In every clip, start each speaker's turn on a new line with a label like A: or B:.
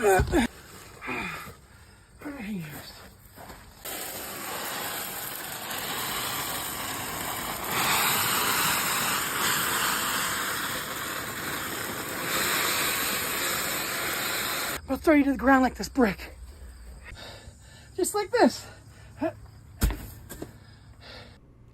A: I'll throw you to the ground like this brick. Just like this.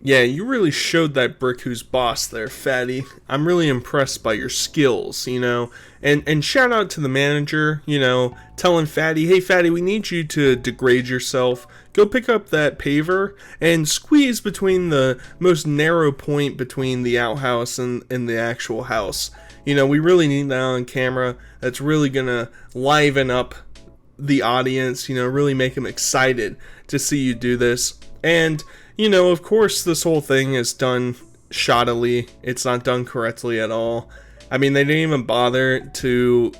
B: Yeah, you really showed that brick who's boss there, Fatty. I'm really impressed by your skills, you know. And shout out to the manager, you know, telling Fatty, hey Fatty, we need you to degrade yourself. Go pick up that paver and squeeze between the most narrow point between the outhouse and the actual house. You know, we really need that on camera. That's really gonna liven up the audience, you know, really make them excited to see you do this. And you know, of course, this whole thing is done shoddily. It's not done correctly at all. I mean, they didn't even bother to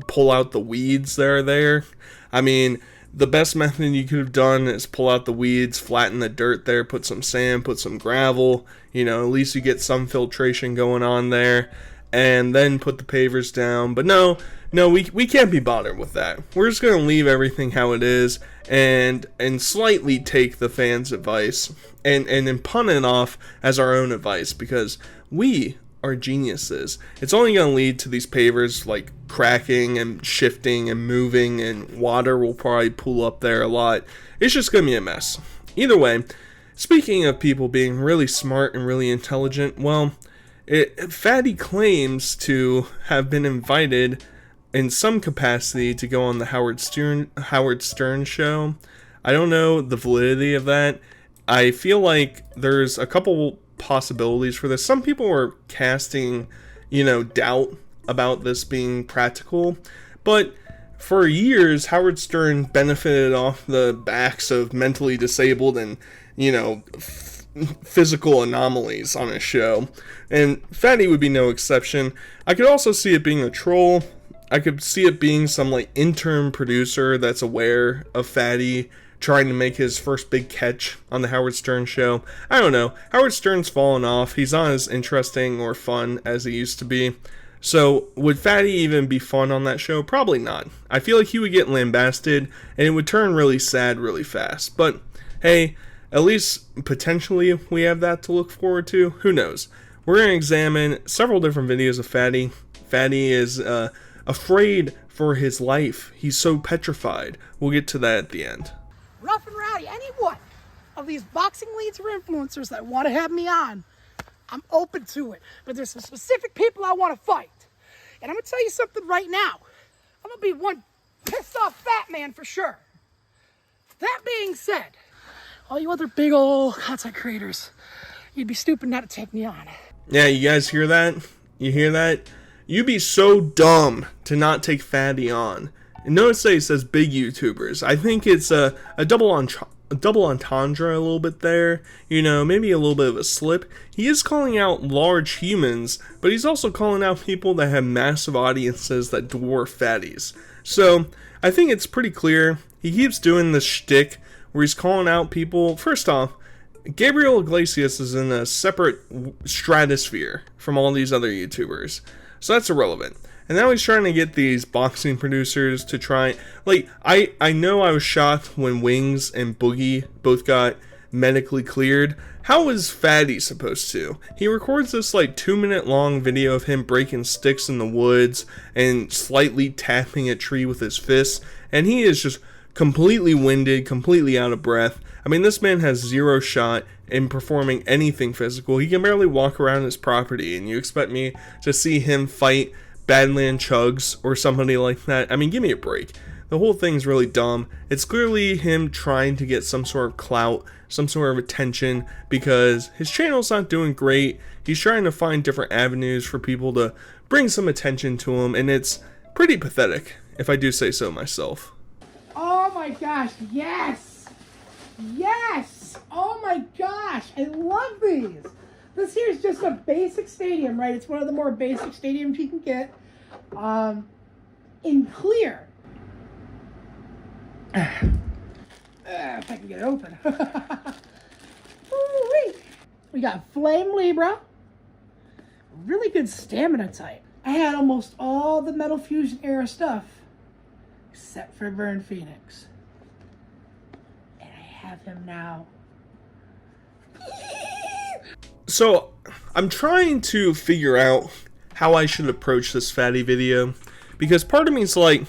B: pull out the weeds that are there. I mean, the best method you could have done is pull out the weeds, flatten the dirt there, put some sand, put some gravel. You know, at least you get some filtration going on there. And then put the pavers down. But no, we can't be bothered with that. We're just going to leave everything how it is and slightly take the fans' advice and then punt it off as our own advice because we are geniuses. It's only going to lead to these pavers like cracking and shifting and moving, and water will probably pool up there a lot. It's just going to be a mess. Either way, speaking of people being really smart and really intelligent, well, Fatty claims to have been invited in some capacity to go on the Howard Stern show. I don't know the validity of that. I feel like there's a couple possibilities for this. Some people are casting, you know, doubt about this being practical, but for years Howard Stern benefited off the backs of mentally disabled and, you know, physical anomalies on his show, and Fatty would be no exception. I could also see it being a troll. I could see it being some like intern producer that's aware of Fatty trying to make his first big catch on the Howard Stern show. I don't know. Howard Stern's fallen off. He's not as interesting or fun as he used to be. So would Fatty even be fun on that show? Probably not. I feel like he would get lambasted and it would turn really sad really fast. But hey, at least potentially we have that to look forward to. Who knows? We're going to examine several different videos of Fatty. Fatty is afraid for his life. He's so petrified. We'll get to that at the end.
A: Rough and rowdy, any one of these boxing leads or influencers that want to have me on, I'm open to it. But there's some specific people I want to fight. And I'm going to tell you something right now. I'm going to be one pissed off fat man for sure. That being said, all you other big old content creators, you'd be stupid not to take me on.
B: Yeah, you guys hear that? You hear that? You'd be so dumb to not take Fatty on. And notice that he says big YouTubers. I think it's a double entendre a little bit there. You know, maybe a little bit of a slip. He is calling out large humans, but he's also calling out people that have massive audiences that dwarf fatties. So, I think it's pretty clear. He keeps doing this shtick where he's calling out people. First off, Gabriel Iglesias is in a separate stratosphere from all these other YouTubers. So that's irrelevant. And now he's trying to get these boxing producers to try... Like, I know I was shocked when Wings and Boogie both got medically cleared. How is Fatty supposed to? He records this like 2-minute long video of him breaking sticks in the woods and slightly tapping a tree with his fists. And he is just completely winded, completely out of breath. I mean, this man has zero shot in performing anything physical. He can barely walk around his property, and you expect me to see him fight Badland Chugs or somebody like that? I mean, give me a break. The whole thing's really dumb. It's clearly him trying to get some sort of clout, some sort of attention, because his channel's not doing great. He's trying to find different avenues for people to bring some attention to him, and it's pretty pathetic, if I do say so myself.
A: Oh my gosh, yes! Yes! Oh my gosh, I love these! This here is just a basic stadium, right? It's one of the more basic stadiums you can get. In clear. If I can get it open. Ooh-wee. We got Flame Libra. Really good stamina type. I had almost all the Metal Fusion era stuff. except for Burn Phoenix. And I have him now.
B: So, I'm trying to figure out how I should approach this Fatty video, because part of me is like,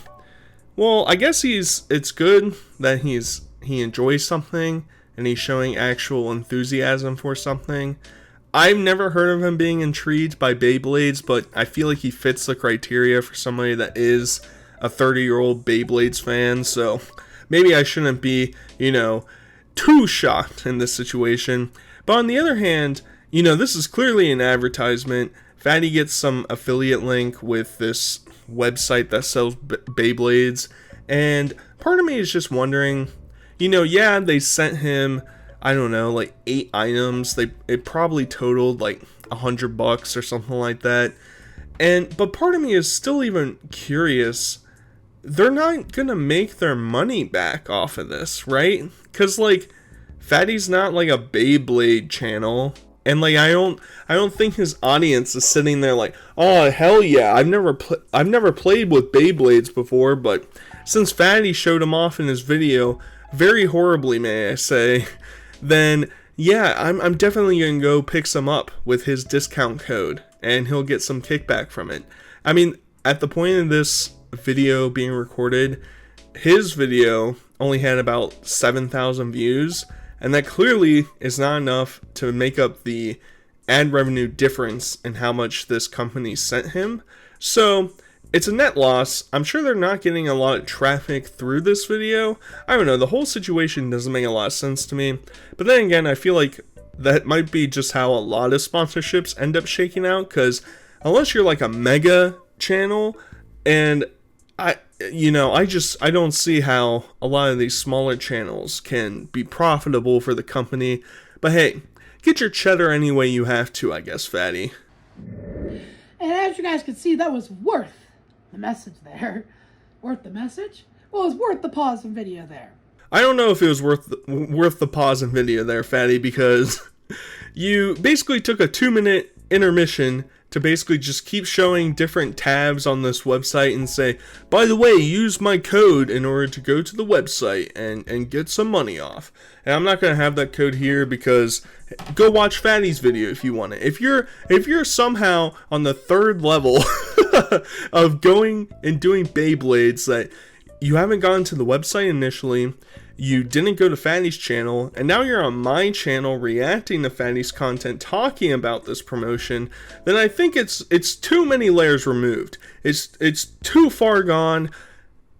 B: well, I guess it's good that he enjoys something and he's showing actual enthusiasm for something. I've never heard of him being intrigued by Beyblades, but I feel like he fits the criteria for somebody that is a 30-year-old Beyblades fan, so maybe I shouldn't be, too shocked in this situation. But on the other hand, this is clearly an advertisement. Fatty gets some affiliate link with this website that sells Beyblades, and part of me is just wondering, yeah, they sent him, I don't know, like 8 items. It probably totaled like $100 or something like that. But part of me is still even curious. They're not gonna make their money back off of this, right? Because like, Fatty's not like a Beyblade channel, and like I don't think his audience is sitting there like, oh hell yeah, I've never played with Beyblades before, but since Fatty showed him off in his video, very horribly may I say, then yeah, I'm definitely gonna go pick some up with his discount code, and he'll get some kickback from it. I mean, at the point of this video being recorded, his video only had about 7,000 views, and that clearly is not enough to make up the ad revenue difference in how much this company sent him. So it's a net loss. I'm sure they're not getting a lot of traffic through this video. I don't know, the whole situation doesn't make a lot of sense to me. But then again, I feel like that might be just how a lot of sponsorships end up shaking out, because unless you're like a mega channel, and I don't see how a lot of these smaller channels can be profitable for the company. But hey, get your cheddar any way you have to, I guess, Fatty.
A: And as you guys can see, that was worth the message there. Worth the message? Well, it was worth the pause in video there.
B: I don't know if it was worth the pause in video there, Fatty, because you basically took a 2-minute intermission to basically just keep showing different tabs on this website and say, by the way, use my code in order to go to the website and get some money off. And I'm not going to have that code here, because go watch Fatty's video if you want it. If you're somehow on the 3rd level of going and doing Beyblades, that you haven't gone to the website initially, you didn't go to Fatty's channel, and now you're on my channel reacting to Fatty's content, talking about this promotion, then I think it's too many layers removed. It's too far gone.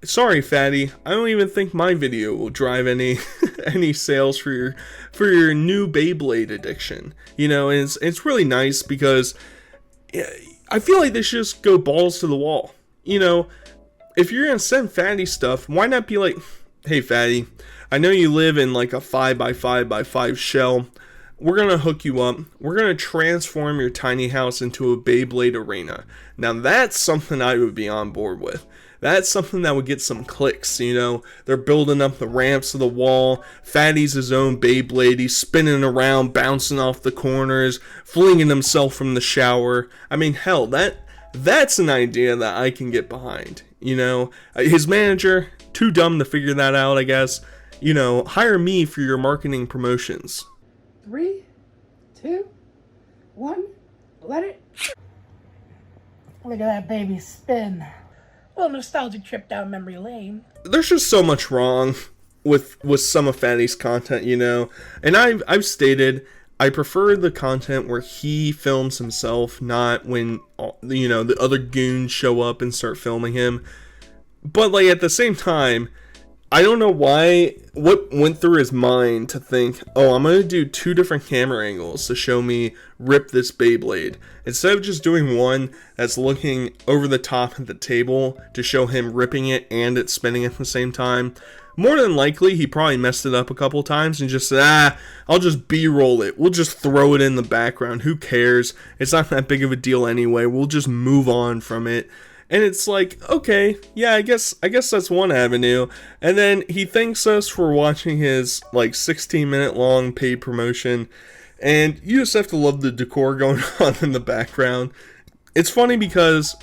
B: Sorry, Fatty. I don't even think my video will drive any any sales for your new Beyblade addiction. And it's really nice, because I feel like they should just go balls to the wall. If you're gonna send Fatty stuff, why not be like, hey Fatty, I know you live in like a 5x5x5 shell. We're gonna hook you up. We're gonna transform your tiny house into a Beyblade arena. Now that's something I would be on board with. That's something that would get some clicks, They're building up the ramps of the wall. Fatty's his own Beyblade. He's spinning around, bouncing off the corners, flinging himself from the shower. I mean, hell, that's an idea that I can get behind. His manager, too dumb to figure that out, I guess. Hire me for your marketing promotions.
A: 3, 2, 1, let it. Look at that baby spin. A little nostalgic trip down memory lane.
B: There's just so much wrong with some of Fatty's content, And I've stated I prefer the content where he films himself, not when the other goons show up and start filming him. But like at the same time, I don't know what went through his mind to think, oh, I'm going to do 2 different camera angles to show me rip this Beyblade. Instead of just doing one that's looking over the top of the table to show him ripping it and it spinning at the same time. More than likely, he probably messed it up a couple times and just said, I'll just B-roll it. We'll just throw it in the background. Who cares? It's not that big of a deal anyway. We'll just move on from it. And it's like, okay, yeah, I guess that's one avenue. And then he thanks us for watching his like 16-minute long paid promotion. And you just have to love the decor going on in the background. It's funny because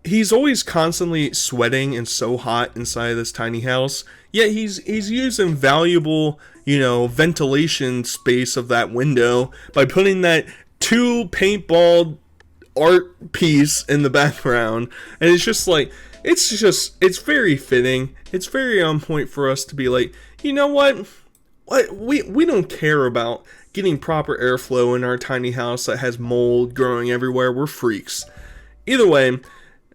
B: he's always constantly sweating and so hot inside this tiny house. Yet he's using valuable, ventilation space of that window by putting that 2 paintball art piece in the background. And it's just like, it's very fitting. It's very on point for us to be like, you know what? We don't care about getting proper airflow in our tiny house that has mold growing everywhere. We're freaks. Either way,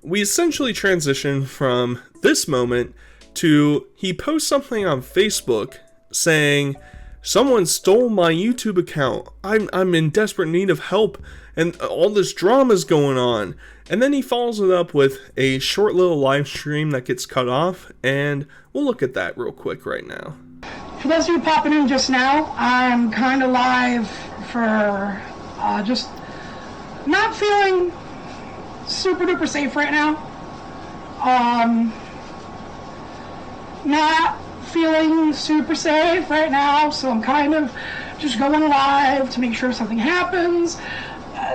B: we essentially transition from this moment to he posts something on Facebook saying, someone stole my YouTube account. I'm in desperate need of help, and all this drama's going on. And then he follows it up with a short little live stream that gets cut off, and we'll look at that real quick right now.
A: For those of you popping in just now, I'm kind of live for just not feeling super duper safe right now. Not feeling super safe right now, so I'm kind of just going live to make sure something happens.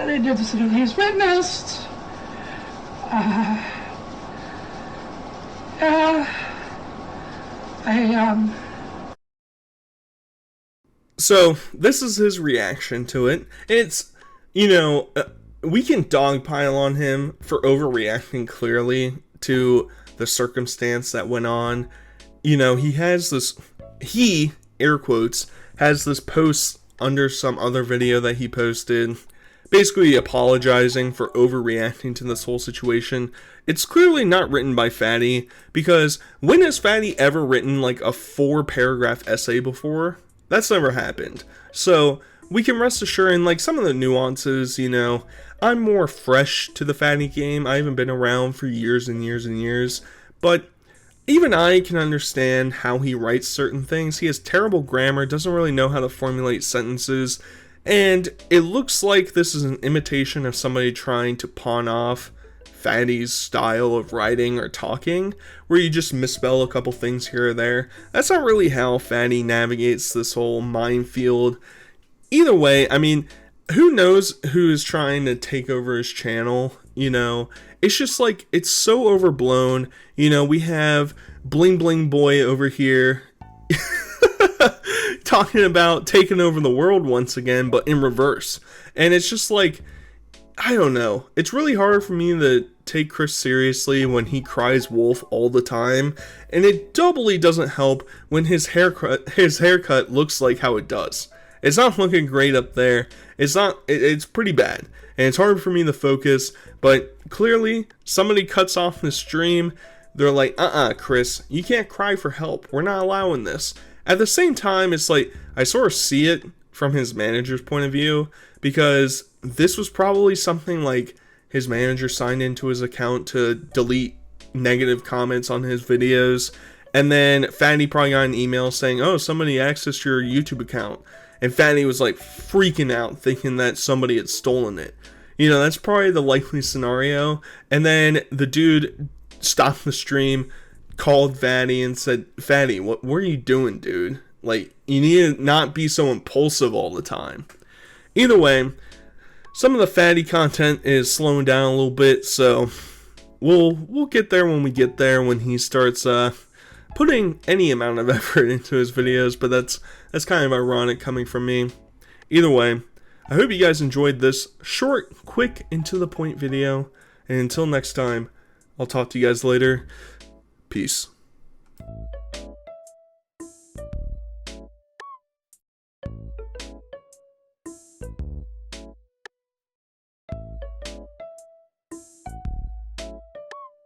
A: They did this interview he's witnessed.
B: So this is his reaction to it. It's, we can dogpile on him for overreacting clearly to the circumstance that went on. He has this, air quotes, has this post under some other video that he posted, basically apologizing for overreacting to this whole situation. It's clearly not written by Fatty, because when has Fatty ever written like a 4-paragraph essay before? That's never happened. So we can rest assured in like some of the nuances, I'm more fresh to the Fatty game. I haven't been around for years and years and years, but even I can understand how he writes certain things. He has terrible grammar, doesn't really know how to formulate sentences, and it looks like this is an imitation of somebody trying to pawn off Fatty's style of writing or talking, where you just misspell a couple things here or there. That's not really how Fatty navigates this whole minefield. Either way, I mean, who knows who is trying to take over his channel, It's just like, it's so overblown. We have Bling Bling Boy over here talking about taking over the world once again, but in reverse. And it's just like, I don't know. It's really hard for me to take Chris seriously when he cries wolf all the time, and it doubly doesn't help when his haircut looks like how it does. It's not looking great up there. It's pretty bad, and it's hard for me to focus, but clearly somebody cuts off the stream. They're like, Chris, you can't cry for help. We're not allowing this. At the same time, it's like, I sort of see it from his manager's point of view, because this was probably something like his manager signed into his account to delete negative comments on his videos, and then Fatty probably got an email saying, oh, somebody accessed your YouTube account, and Fatty was like freaking out thinking that somebody had stolen it. That's probably the likely scenario. And then the dude stopped the stream, called Fatty and said, Fatty, what are you doing, dude? Like, you need to not be so impulsive all the time. Either way, some of the Fatty content is slowing down a little bit, so we'll get there when we get there, when he starts putting any amount of effort into his videos, but that's kind of ironic coming from me. Either way, I hope you guys enjoyed this short, quick, and to the point video, and until next time, I'll talk to you guys later. Peace.